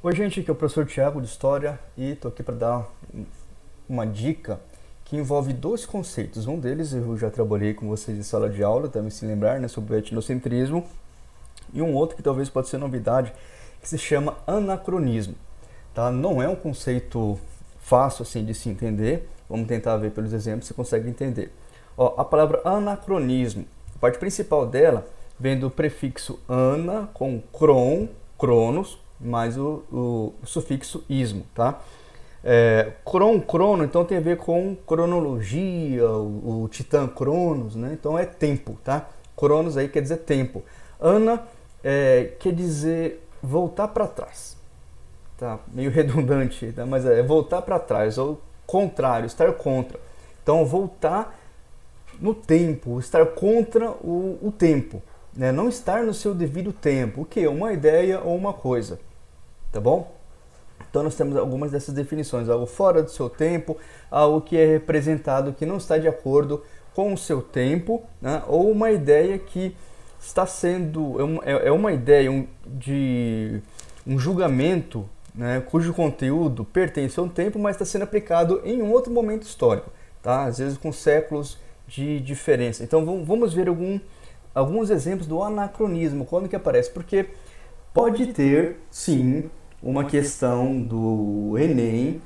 Oi, gente, aqui é o professor Thiago de História e estou aqui para dar uma dica que envolve dois conceitos. Um deles eu já trabalhei com vocês em sala de aula, devem se lembrar, né, sobre o etnocentrismo, e um outro que talvez pode ser novidade, que se chama anacronismo. Tá? Não é um conceito fácil assim de se entender, vamos tentar ver pelos exemplos se consegue entender. Ó, a palavra anacronismo, a parte principal dela vem do prefixo ana com cronos, mais o sufixo ismo, tá? Crono, então tem a ver com cronologia, o titã Cronos, né? Então é tempo, tá? Cronos aí quer dizer tempo. Ana quer dizer voltar para trás, tá? Meio redundante, tá? Mas é voltar para trás, ou contrário, estar contra. Então voltar no tempo, estar contra o tempo, né? Não estar no seu devido tempo, o que? Uma ideia ou uma coisa. Tá bom? Então nós temos algumas dessas definições, algo fora do seu tempo, algo que é representado que não está de acordo com o seu tempo, né? Ou uma ideia que está sendo, é uma ideia de um julgamento, né? Cujo conteúdo pertence a um tempo, mas está sendo aplicado em um outro momento histórico, tá? Às vezes com séculos de diferença. Então vamos ver alguns exemplos do anacronismo, quando que aparece, porque pode ter, sim, uma questão do Enem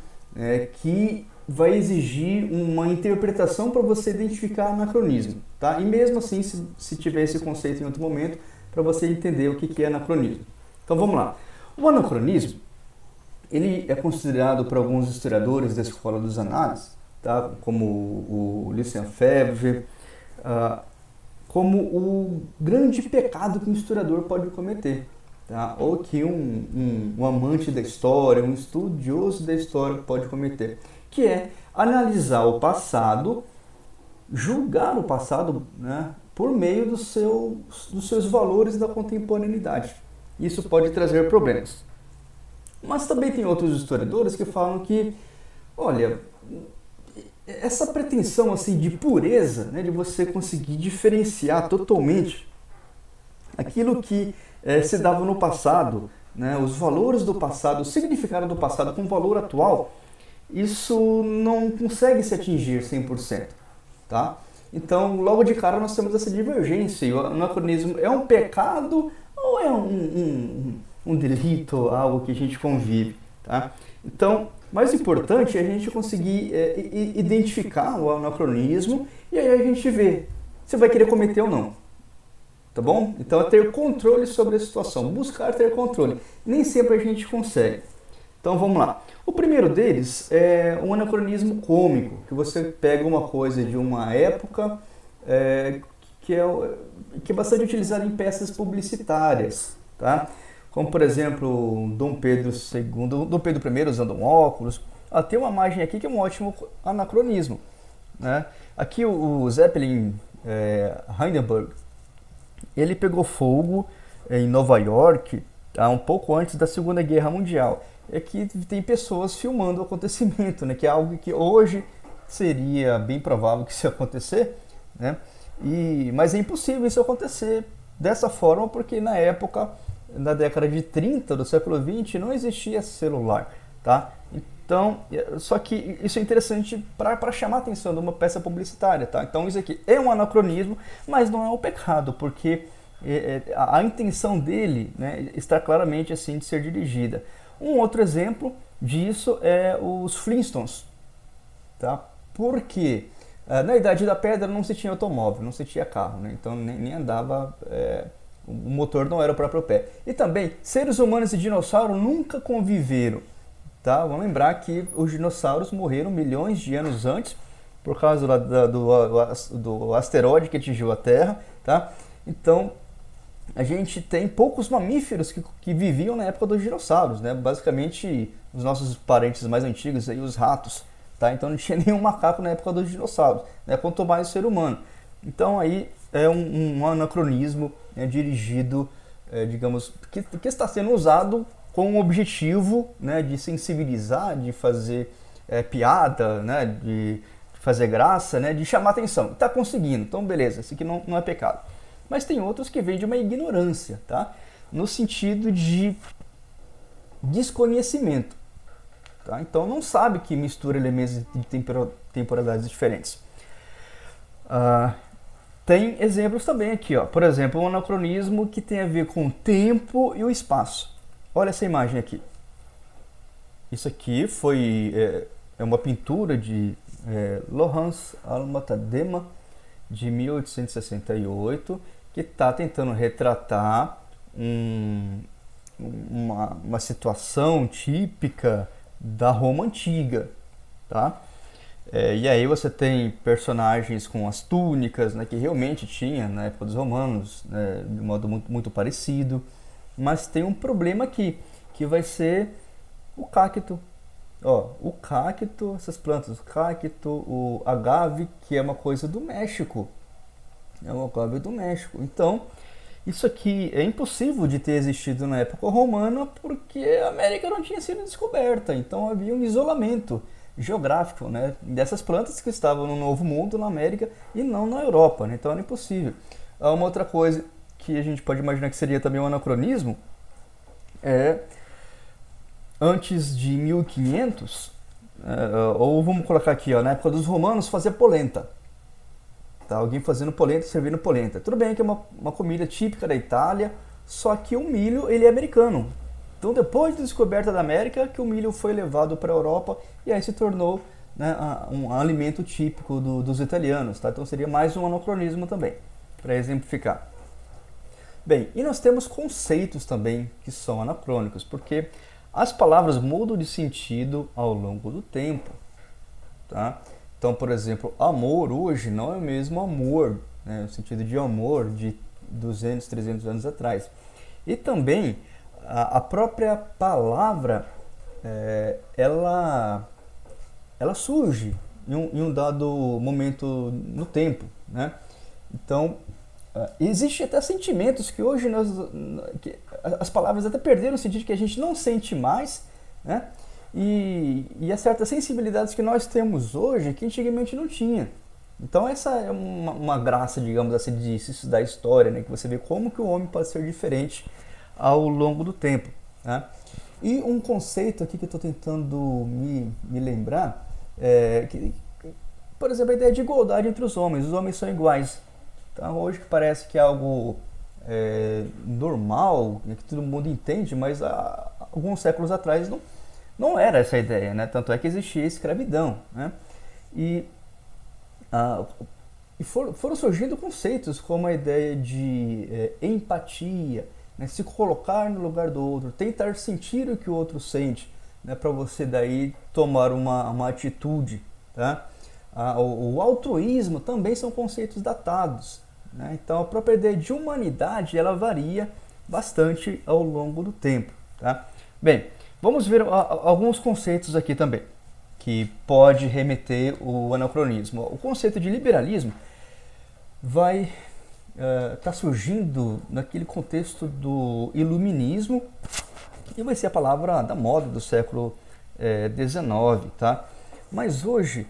que vai exigir uma interpretação para você identificar anacronismo, tá? E mesmo assim, se tiver esse conceito em outro momento, para você entender o que é anacronismo. Então vamos lá. O anacronismo, ele é considerado por alguns historiadores da escola dos análises, tá? Como o Lucien Febvre, como o grande pecado que um historiador pode cometer. Tá? Ou que um amante da história, um estudioso da história pode cometer, que é analisar o passado, julgar o passado, né, por meio dos seus valores da contemporaneidade. Isso pode trazer problemas. Mas também tem outros historiadores que falam que, olha, essa pretensão assim de pureza, né, de você conseguir diferenciar totalmente aquilo que se dava no passado, né, os valores do passado, o significado do passado com o valor atual, isso não consegue se atingir 100%, tá? Então, logo de cara nós temos essa divergência. O anacronismo é um pecado ou é um delito, algo que a gente convive, tá? Então, mais importante é a gente conseguir identificar o anacronismo e aí a gente vê se vai querer cometer ou não. Tá bom? Então é ter controle sobre a situação, buscar ter controle. Nem sempre a gente consegue. Então vamos lá. O primeiro deles é um anacronismo cômico, que você pega uma coisa de uma época que é bastante utilizada em peças publicitárias, tá? Como por exemplo Dom Pedro II, Dom Pedro I usando um óculos. Tem uma imagem aqui que é um ótimo anacronismo, né? Aqui o Zeppelin Hindenburg, ele pegou fogo em Nova York um pouco antes da Segunda Guerra Mundial. É que tem pessoas filmando o acontecimento, né? Que é algo que hoje seria bem provável que isso ia acontecer, né? Mas é impossível isso acontecer dessa forma porque na época, na década de 30 do século 20, não existia celular, tá? Então, só que isso é interessante para chamar a atenção de uma peça publicitária, tá? Então isso aqui é um anacronismo, mas não é um pecado, porque a intenção dele, né, está claramente assim de ser dirigida. Um outro exemplo disso é os Flintstones, tá? Porque na Idade da Pedra não se tinha automóvel, não se tinha carro, né? Então nem andava, o motor não era o próprio pé. E também, seres humanos e dinossauros nunca conviveram. Tá? Vamos lembrar que os dinossauros morreram milhões de anos antes por causa do asteroide que atingiu a Terra. Tá? Então, a gente tem poucos mamíferos que viviam na época dos dinossauros. Né? Basicamente, os nossos parentes mais antigos, aí, os ratos. Tá? Então, não tinha nenhum macaco na época dos dinossauros. Né? Quanto mais o ser humano. Então, aí é um anacronismo, né, dirigido, digamos, que está sendo usado com o objetivo, né, de sensibilizar, de fazer piada, né, de fazer graça, né, de chamar atenção. Está conseguindo, então beleza, isso aqui não é pecado. Mas tem outros que vêm de uma ignorância, tá? No sentido de desconhecimento. Tá? Então não sabe que mistura elementos de temporalidades diferentes. Tem exemplos também aqui, ó. Por exemplo, um anacronismo que tem a ver com o tempo e o espaço. Olha essa imagem aqui. Isso aqui é uma pintura de Laurence Alma-Tadema, de 1868, que está tentando retratar uma situação típica da Roma Antiga, tá? E aí você tem personagens com as túnicas, né, que realmente tinha na época dos romanos, né, de modo muito parecido, mas tem um problema aqui, que vai ser o cacto. Ó, o cacto, essas plantas, o cacto, o agave, que é uma coisa do México. É o agave do México. Então, isso aqui é impossível de ter existido na época romana porque a América não tinha sido descoberta. Então havia um isolamento geográfico, né, dessas plantas que estavam no Novo Mundo, na América, e não na Europa, né? Então era impossível. Uma outra coisa que a gente pode imaginar que seria também um anacronismo é antes de 1500, ou vamos colocar aqui, ó, na época dos romanos fazia polenta. Tá, alguém fazendo polenta, servindo polenta. Tudo bem que é uma comida típica da Itália, só que o milho ele é americano. Então depois da descoberta da América, que o milho foi levado para a Europa e aí se tornou, né, um alimento típico dos italianos. Tá? Então seria mais um anacronismo também, para exemplificar. Bem, e nós temos conceitos também que são anacrônicos, porque as palavras mudam de sentido ao longo do tempo. Tá? Então, por exemplo, amor hoje não é o mesmo amor, né, no sentido de amor de 200, 300 anos atrás. E também a própria palavra, ela surge em um dado momento no tempo, né? Então, existe até sentimentos que hoje que as palavras até perderam o sentido, que a gente não sente mais, né? E há certas sensibilidades que nós temos hoje que antigamente não tinha. Então essa é uma graça, digamos assim, de se estudar a história, né? Que você vê como que o homem pode ser diferente ao longo do tempo, né? E um conceito aqui que eu estou tentando me lembrar por exemplo, a ideia de igualdade entre os homens são iguais. Então hoje que parece que é algo normal, que todo mundo entende, mas há alguns séculos atrás não era essa a ideia, né? Tanto é que existia a escravidão, né? E foram surgindo conceitos como a ideia de empatia, né? Se colocar no lugar do outro, tentar sentir o que o outro sente, né? Para você daí tomar uma atitude, tá? O altruísmo também são conceitos datados, né? Então a própria ideia de humanidade ela varia bastante ao longo do tempo, tá? Bem, vamos ver alguns conceitos aqui também, que pode remeter o anacronismo. O conceito de liberalismo vai estar surgindo naquele contexto do iluminismo, e vai ser a palavra da moda do século XIX, tá? Mas hoje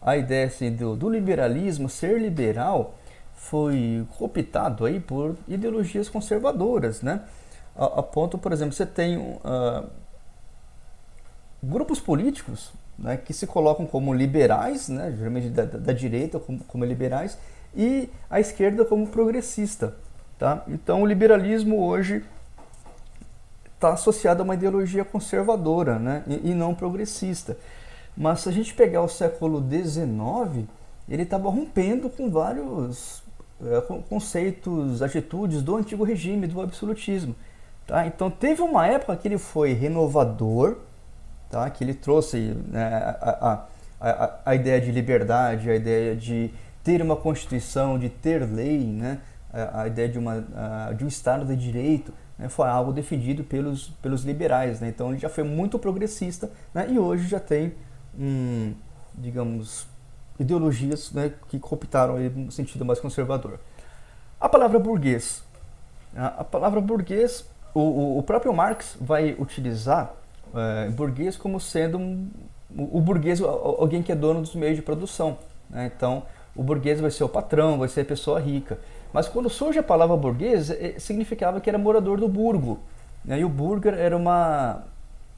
a ideia assim, do liberalismo, ser liberal, foi cooptado aí por ideologias conservadoras, né? A ponto, por exemplo, você tem grupos políticos, né, que se colocam como liberais, né, geralmente da direita como liberais, e a esquerda como progressista. Tá? Então o liberalismo hoje está associado a uma ideologia conservadora, né, e não progressista. Mas se a gente pegar o século XIX, ele estava rompendo com vários conceitos, atitudes do antigo regime, do absolutismo. Tá? Então teve uma época que ele foi renovador, tá? Que ele trouxe, né, a ideia de liberdade, a ideia de ter uma constituição, de ter lei, né? A ideia de um Estado de Direito, né? Foi algo defendido pelos liberais, né? Então ele já foi muito progressista, né? E hoje já tem, digamos, ideologias, né, que cooptaram no sentido mais conservador. A palavra burguês. A palavra burguês, o próprio Marx vai utilizar burguês como sendo o burguês, alguém que é dono dos meios de produção, né? Então o burguês vai ser o patrão, vai ser a pessoa rica. Mas quando surge a palavra burguês, significava que era morador do burgo, né? E o burger era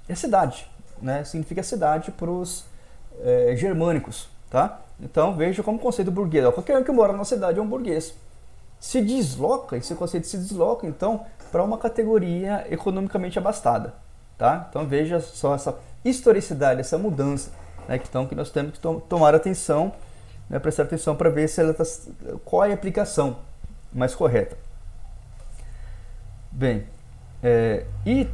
é cidade, né? Significa cidade para os germânicos, tá? Então veja como o conceito burguês. Qualquer um que mora na cidade é um burguês. Se desloca, esse conceito se desloca, então, para uma categoria economicamente abastada, tá? Então veja só essa historicidade, essa mudança, né, que nós temos que tomar atenção, né, prestar atenção para ver se qual é a aplicação mais correta. Bem, e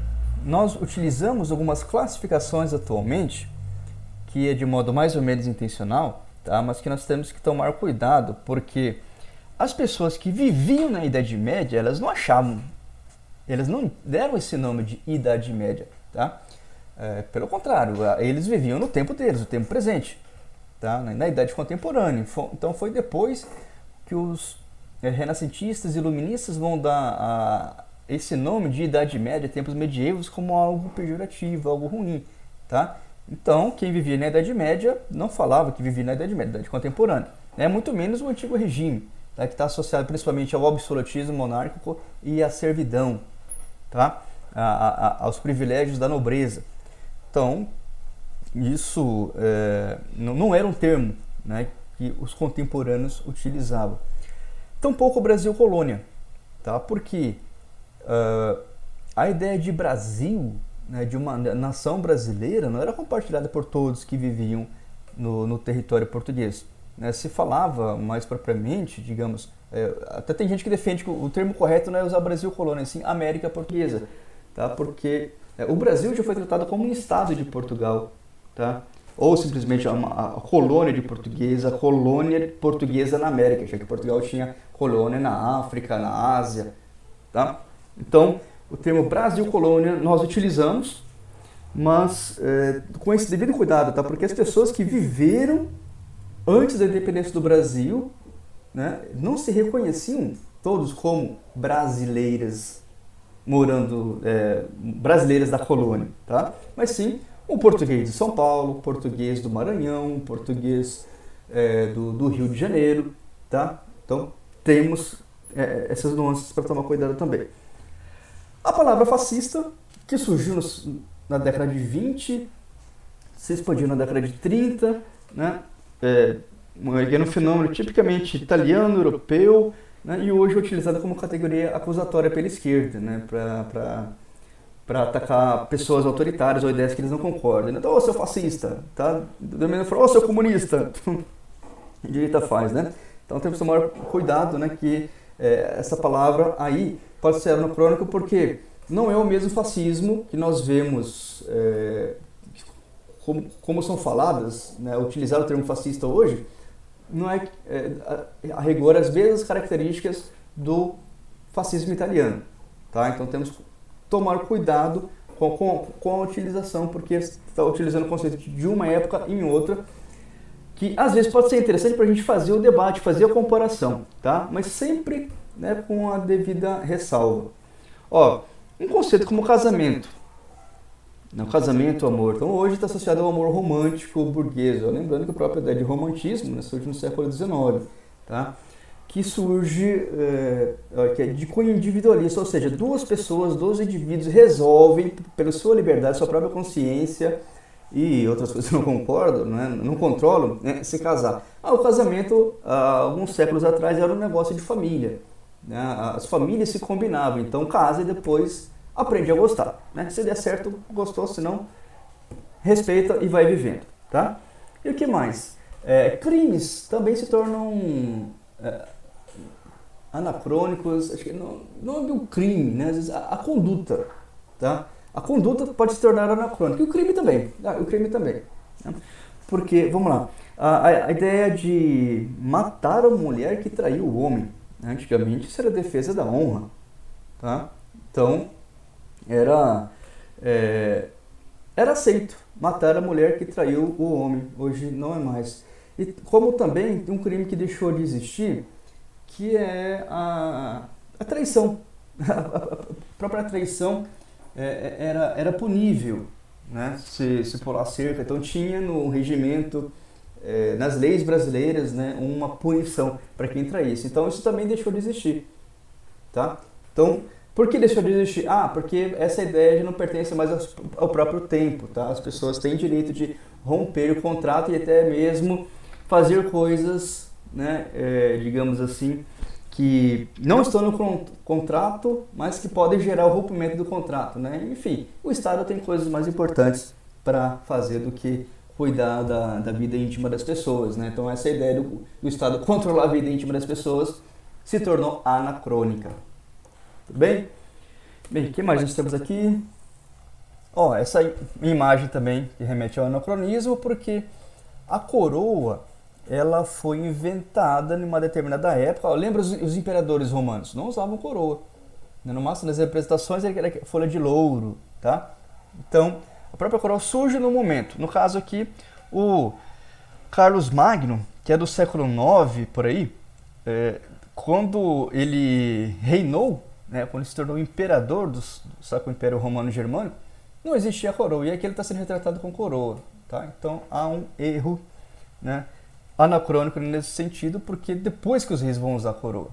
nós utilizamos algumas classificações atualmente, que é de modo mais ou menos intencional, tá? Mas que nós temos que tomar cuidado, porque as pessoas que viviam na Idade Média, elas não deram esse nome de Idade Média, tá? Pelo contrário, eles viviam no tempo deles, no tempo presente, tá? Na Idade Contemporânea. Então foi depois que os renascentistas e iluministas vão dar esse nome de Idade Média, tempos medievos, como algo pejorativo, algo ruim, tá? Então, quem vivia na Idade Média não falava que vivia na Idade Média, Idade Contemporânea, né? Muito menos o Antigo Regime, tá? Que está associado principalmente ao absolutismo monárquico e à servidão, tá? Aos privilégios da nobreza. Então, isso não era um termo, né, que os contemporâneos utilizavam. Tampouco o Brasil colônia, tá? Porque a ideia de Brasil, né, de uma nação brasileira, não era compartilhada por todos que viviam no território português, né? Se falava mais propriamente, digamos, até tem gente que defende que o termo correto não é usar Brasil colônia, sim América Portuguesa, tá? Porque o Brasil já foi tratado como um estado de Portugal, tá? Ou simplesmente a colônia de portuguesa, a colônia portuguesa na América, já que Portugal tinha colônia na África, na Ásia, tá? Então, o termo Brasil colônia nós utilizamos, mas com esse devido cuidado, tá? Porque as pessoas que viveram antes da independência do Brasil, né, não se reconheciam todos como brasileiras, brasileiras da colônia, tá? Mas sim o português de São Paulo, o português do Maranhão, o português do Rio de Janeiro, tá? Então temos essas nuances para tomar cuidado também. A palavra fascista, que surgiu na década de 20, se expandiu na década de 30, né? É um fenômeno tipicamente italiano, europeu, né? E hoje é utilizada como categoria acusatória pela esquerda, né? Para atacar pessoas autoritárias ou ideias que eles não concordam. Então, ô seu fascista, tá? Do mesmo falou, ô seu comunista. A direita faz, né? Então temos que tomar cuidado, né? Que essa palavra aí pode ser anacrônico porque não é o mesmo fascismo que nós vemos, como são faladas, né? Utilizar o termo fascista hoje, não a rigor as mesmas características do fascismo italiano, tá? Então temos que tomar cuidado com a utilização, porque está utilizando o conceito de uma época em outra, que às vezes pode ser interessante para a gente fazer o debate, fazer a comparação, tá? Mas sempre, né, com a devida ressalva. Ó, um conceito como casamento. O casamento, o amor. Então hoje está associado ao amor romântico burguês. Lembrando que a própria ideia de romantismo, né, surge no século XIX, tá? Que surge que é de cunho individualista, ou seja, duas pessoas, dois indivíduos resolvem, pela sua liberdade, sua própria consciência e outras coisas não concordam, né, não controlam, né, se casar. O casamento, alguns séculos atrás, era um negócio de família, né? As famílias se combinavam, então casa e depois aprende a gostar, né? Se der certo, gostou, se não, respeita e vai vivendo, tá? E o que mais? Crimes também se tornam anacrônicos, acho que não é um crime, né? Às vezes a conduta, tá? A conduta pode se tornar anacrônica, e o crime também, né? Porque, vamos lá, a ideia de matar a mulher que traiu o homem, né? Antigamente isso era defesa da honra, tá? Então, era aceito matar a mulher que traiu o homem, hoje não é mais. E como também tem um crime que deixou de existir, que é a traição. A própria traição era punível, né? Se pular cerca. Então tinha no regimento, nas leis brasileiras, né, uma punição para quem traísse. Então isso também deixou de existir, tá? Então Por que deixou de existir? Ah, porque essa ideia já não pertence mais ao próprio tempo, tá? As pessoas têm direito de romper o contrato e até mesmo fazer coisas, né, digamos assim, que não estão no contrato, mas que podem gerar o rompimento do contrato, né? Enfim, o Estado tem coisas mais importantes para fazer do que cuidar da vida íntima das pessoas, né? Então essa ideia do Estado controlar a vida íntima das pessoas se tornou anacrônica. Tudo bem? Bem, o que mais nós temos aqui? Ó, essa imagem também que remete ao anacronismo, porque a coroa ela foi inventada em uma determinada época. Ó, lembra os imperadores romanos? Não usavam coroa. No máximo das representações era folha de louro, tá? Então, a própria coroa surge no momento. No caso aqui, o Carlos Magno, que é do século IX, por aí, quando ele reinou, né, quando ele se tornou imperador do Sacro Império Romano Germânico, não existia coroa. E aqui ele está sendo retratado com coroa. Tá? Então há um erro, né, anacrônico nesse sentido, porque depois que os reis vão usar coroa.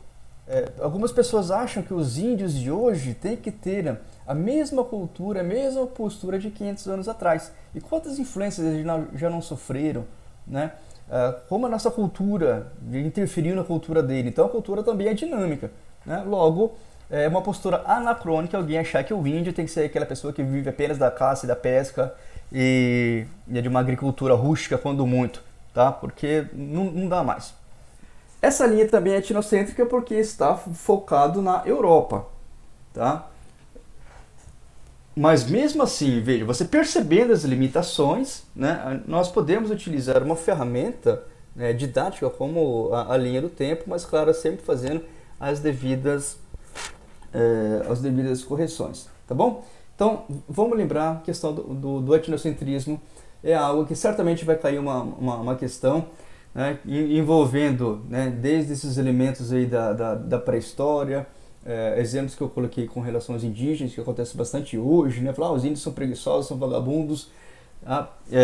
Algumas pessoas acham que os índios de hoje têm que ter a mesma cultura, a mesma postura de 500 anos atrás. E quantas influências eles já não sofreram, né? Como a nossa cultura interferiu na cultura dele. Então a cultura também é dinâmica, né? Logo, é uma postura anacrônica alguém achar que o índio tem que ser aquela pessoa que vive apenas da caça e da pesca e é de uma agricultura rústica quando muito, tá? Porque não dá mais. Essa linha também é etnocêntrica porque está focado na Europa, tá? Mas mesmo assim, veja, você percebendo as limitações, né, nós podemos utilizar uma ferramenta, né, didática como a linha do tempo, mas claro, sempre fazendo as devidas correções, tá bom? Então, vamos lembrar a questão do etnocentrismo, é algo que certamente vai cair uma questão, né, envolvendo, né, desde esses elementos aí da pré-história, exemplos que eu coloquei com relação aos indígenas, que acontece bastante hoje, né? Falar, os índios são preguiçosos, são vagabundos,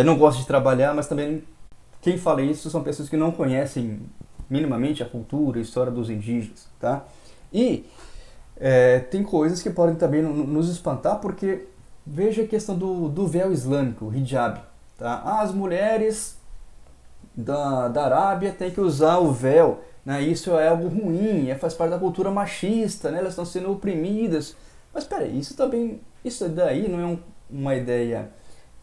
não gostam de trabalhar, mas também quem fala isso são pessoas que não conhecem minimamente a cultura, a história dos indígenas, tá? E tem coisas que podem também nos espantar, porque veja a questão do véu islâmico, o hijab, tá? As mulheres da Arábia têm que usar o véu, né? Isso é algo ruim, faz parte da cultura machista, né? Elas estão sendo oprimidas. Mas peraí, isso daí não é uma ideia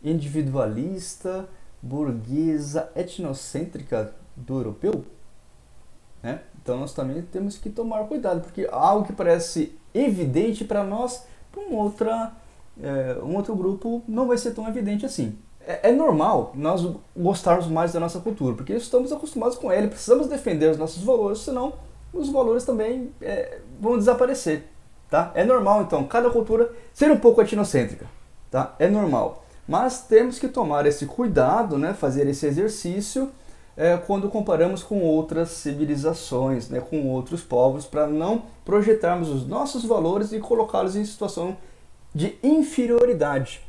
individualista, burguesa, etnocêntrica do europeu? Né? Então nós também temos que tomar cuidado, porque algo que parece evidente para nós, para um outro grupo não vai ser tão evidente assim. É normal nós gostarmos mais da nossa cultura, porque estamos acostumados com ela e precisamos defender os nossos valores, senão os valores também vão desaparecer. Tá? É normal, então, cada cultura ser um pouco etnocêntrica. Tá? É normal. Mas temos que tomar esse cuidado, né, fazer esse exercício quando comparamos com outras civilizações, né, com outros povos, para não projetarmos os nossos valores e colocá-los em situação de inferioridade.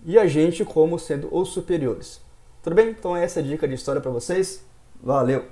E a gente como sendo os superiores. Tudo bem? Então essa é a dica de história para vocês. Valeu!